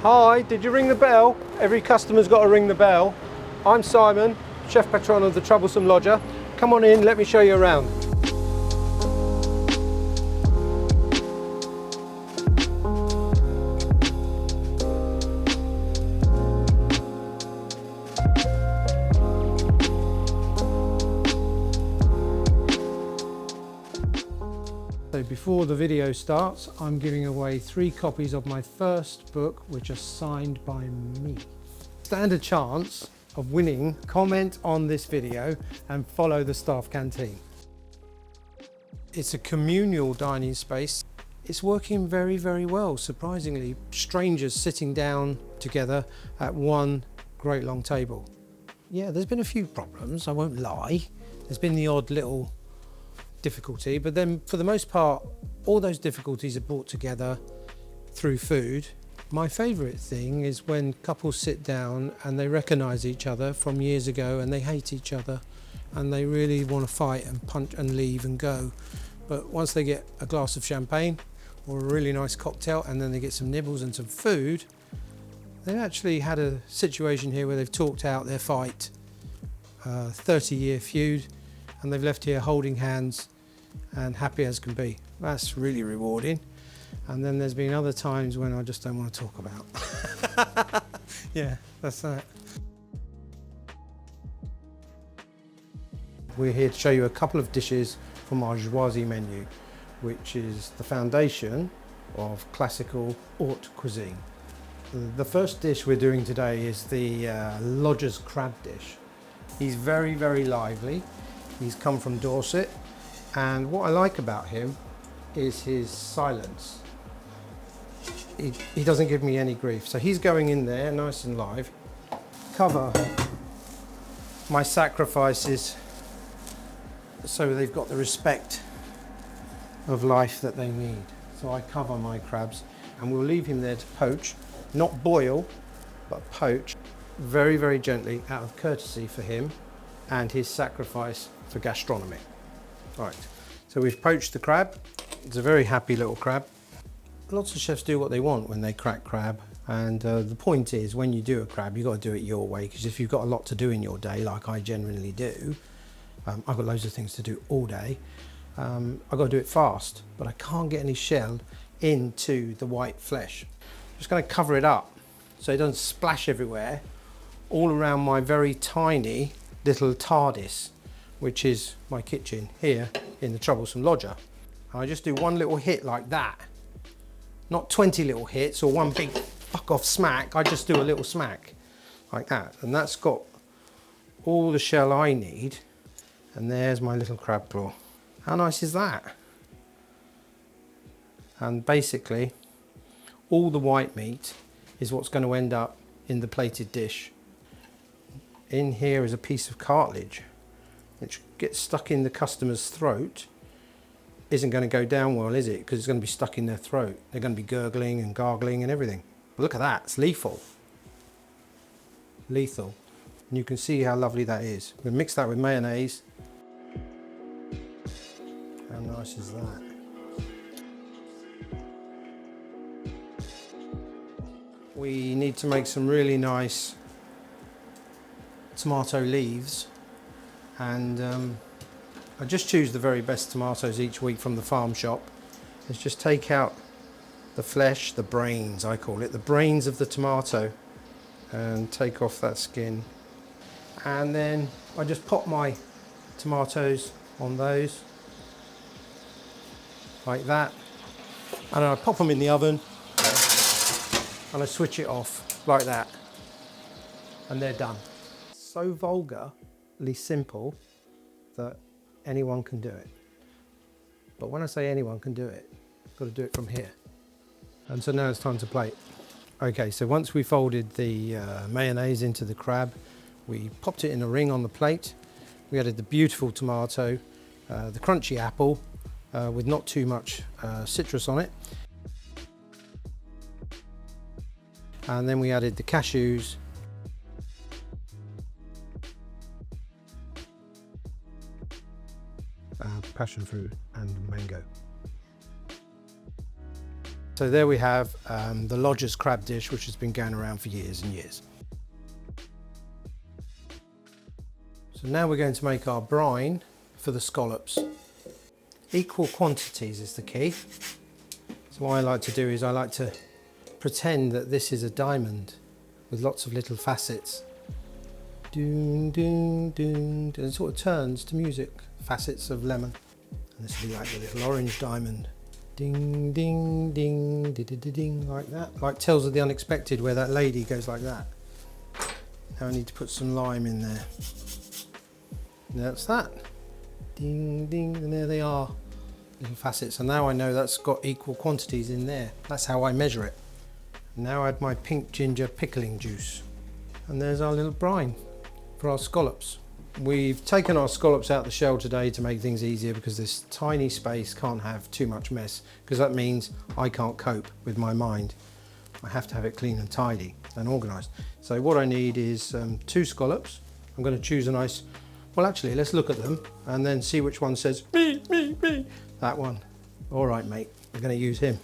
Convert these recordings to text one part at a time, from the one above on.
Hi, did you ring the bell? Every customer's got to ring the bell. I'm Simon, chef patron of the Troublesome Lodger. Come on in, let me show you around. So before the video starts, I'm giving away 3 copies of my first book, which are signed by me. Stand a chance of winning. Comment on this video and follow the staff canteen. It's a communal dining space. It's working very, very well, surprisingly. Strangers sitting down together at one great long table. Yeah, there's been a few problems, I won't lie. There's been the odd little difficulty, but then for the most part, all those difficulties are brought together through food. My favourite thing is when couples sit down and they recognise each other from years ago and they hate each other and they really want to fight and punch and leave and go. But once they get a glass of champagne or a really nice cocktail and then they get some nibbles and some food, they've actually had a situation here where they've talked out their fight, 30-year feud, and they've left here holding hands and happy as can be. That's really rewarding. And then there's been other times when I just don't want to talk about. Yeah, that's that. We're here to show you a couple of dishes from our Joisie menu, which is the foundation of classical haute cuisine. The first dish we're doing today is the Lodger's crab dish. He's very, very lively. He's come from Dorset, and what I like about him is his silence. He doesn't give me any grief. So he's going in there nice and live. Cover my sacrifices so they've got the respect of life that they need. So I cover my crabs and we'll leave him there to poach, not boil, but poach very, very gently out of courtesy for him and his sacrifice for gastronomy. Right, so we've poached the crab. It's a very happy little crab. Lots of chefs do what they want when they crack crab, and the point is when you do a crab you've got to do it your way, because if you've got a lot to do in your day, like I generally do, I've got loads of things to do all day, I've got to do it fast, but I can't get any shell into the white flesh. I'm just going to cover it up so it doesn't splash everywhere all around my very tiny little TARDIS, which is my kitchen here in the Troublesome Lodger. I just do one little hit like that, not 20 little hits or one big fuck off smack. I just do a little smack like that, and that's got all the shell I need. And there's my little crab claw. How nice is that? And basically all the white meat is what's going to end up in the plated dish. In here is a piece of cartilage which gets stuck in the customer's throat. Isn't going to go down well, is it? Because it's going to be stuck in their throat. They're going to be gurgling and gargling and everything. But look at that, it's lethal. Lethal. And you can see how lovely that is. We'll mix that with mayonnaise. How nice is that? We need to make some really nice tomato leaves, and I just choose the very best tomatoes each week from the farm shop. Let's just take out the flesh, the brains I call it, the brains of the tomato, and take off that skin. And then I just pop my tomatoes on those like that, and I pop them in the oven and I switch it off like that, and they're done. So vulgarly simple that anyone can do it. But when I say anyone can do it, I've got to do it from here. And so now it's time to plate. Okay, so once we folded the mayonnaise into the crab, we popped it in a ring on the plate. We added the beautiful tomato, the crunchy apple with not too much citrus on it. And then we added the cashews, passion fruit and mango. So there we have the Lodger's crab dish, which has been going around for years and years. So now we're going to make our brine for the scallops. Equal quantities is the key. So what I like to do is I like to pretend that this is a diamond with lots of little facets. Doon, doon, doon, doon. It sort of turns to music, facets of lemon. And this will be like the little orange diamond. Ding, ding, ding, ding, ding, ding, like that. Like Tales of the Unexpected, where that lady goes like that. Now I need to put some lime in there. And that's that. Ding, ding, and there they are, little facets. And now I know that's got equal quantities in there. That's how I measure it. Now add my pink ginger pickling juice. And there's our little brine for our scallops. We've taken our scallops out the shell today to make things easier, because this tiny space can't have too much mess, because that means I can't cope with my mind. I have to have it clean and tidy and organised. So what I need is 2 scallops. I'm going to choose a nice, well actually let's look at them and then see which one says me, me, me. That one. All right mate, we're going to use him.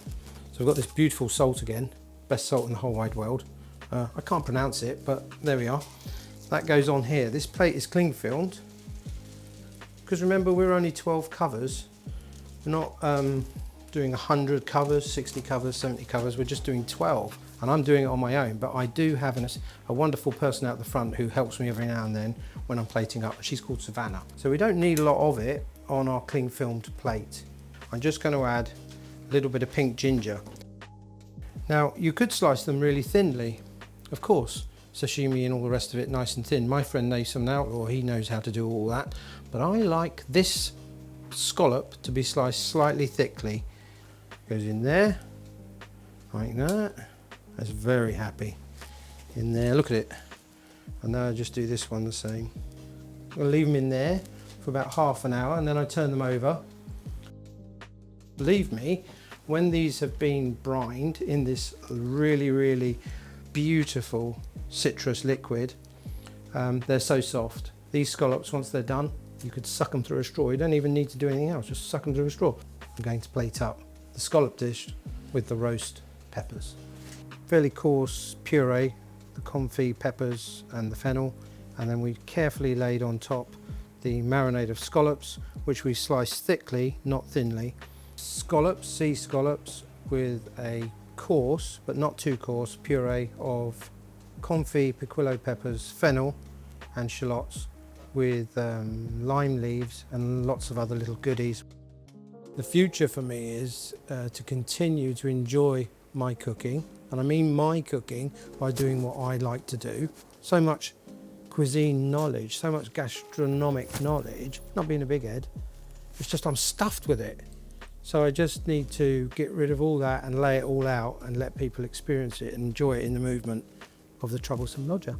So we've got this beautiful salt again, best salt in the whole wide world. I can't pronounce it, but there we are. That goes on here. This plate is cling filmed, because remember we're only 12 covers. We're not doing 100 covers, 60 covers, 70 covers. We're just doing 12, and I'm doing it on my own, but I do have a wonderful person out the front who helps me every now and then when I'm plating up. She's called Savannah. So we don't need a lot of it on our cling filmed plate. I'm just going to add a little bit of pink ginger. Now you could slice them really thinly, of course, sashimi and all the rest of it nice and thin. My friend Nathan Outlaw, he knows how to do all that, but I like this scallop to be sliced slightly thickly. Goes in there, like that. That's very happy. In there, look at it. And now I just do this one the same. I'll leave them in there for about half an hour, and then I turn them over. Believe me, when these have been brined in this really, really beautiful citrus liquid, they're so soft. These scallops, once they're done, you could suck them through a straw. You don't even need to do anything else, just suck them through a straw. I'm going to plate up the scallop dish with the roast peppers. Fairly coarse puree, the confit peppers and the fennel, and then we carefully laid on top the marinade of scallops, which we sliced thickly, not thinly. Scallops, sea scallops, with a coarse, but not too coarse, puree of confit, piquillo peppers, fennel and shallots, with lime leaves and lots of other little goodies. The future for me is to continue to enjoy my cooking, and I mean my cooking by doing what I like to do. So much cuisine knowledge, so much gastronomic knowledge, not being a big head, it's just I'm stuffed with it. So I just need to get rid of all that and lay it all out and let people experience it and enjoy it in the movement of the Troublesome Lodger.